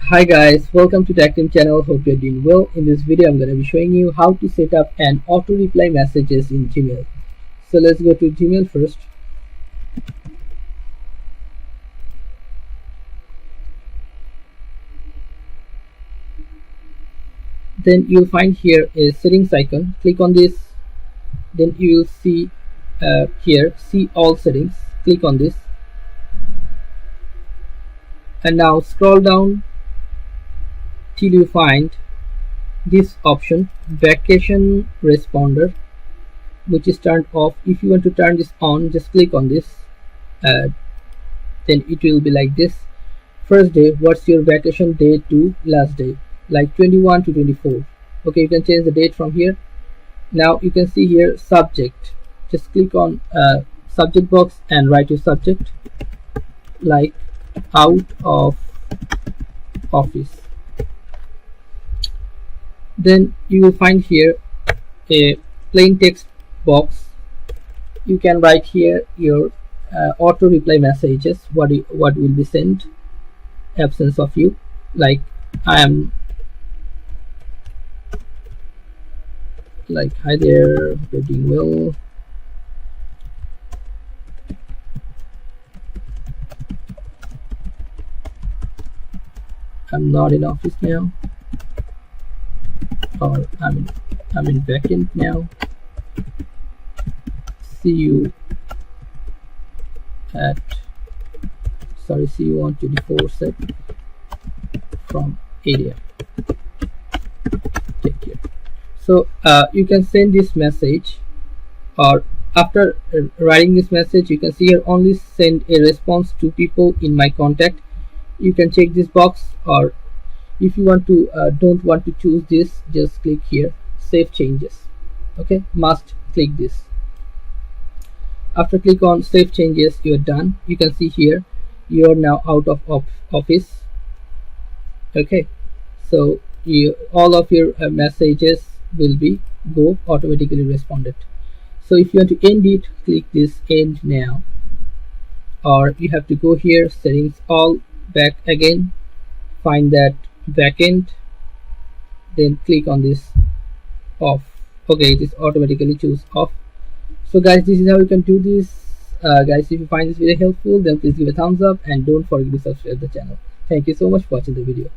Hi guys, welcome to Tech Team channel. Hope you're doing well. In this video, I'm going to be showing you how to set up an auto reply messages in Gmail. So let's go to Gmail first. Then you'll find here a settings icon. Click on this. Then you will see here, see all settings. Click on this. And now scroll down till you find this option, vacation responder, which is turned off. If you want to turn this on, just click on this. Then it will be like this. First day, what's your vacation day to last day, like 21 to 24. Okay, you can change the date from here. Now you can see here subject. Just click on subject box and write your subject like out of office. Then you will find here a plain text box. You can write here your auto reply messages, what will be sent absence of you, like I am like, hi there, hope you're doing well. I'm not in office now, or I'm in vacant now. See you on 24/7 from 8 AM. Take care. So you can send this message, or after writing this message, you can see here only send a response to people in my contact. You can check this box, or if you want to don't want to choose this, just click here save changes. Okay, must click this. After click on save changes, you are done. You can see here you are now out of office. Okay, so all of your messages will be go automatically responded. So if you want to end it, click this end now, or you have to go here settings, all, back again, find that backend, then click on this off. Okay, it is automatically choose off. So guys, this is how you can do this. Guys, if you find this video helpful, then please give a thumbs up and don't forget to subscribe the channel. Thank you so much for watching the video.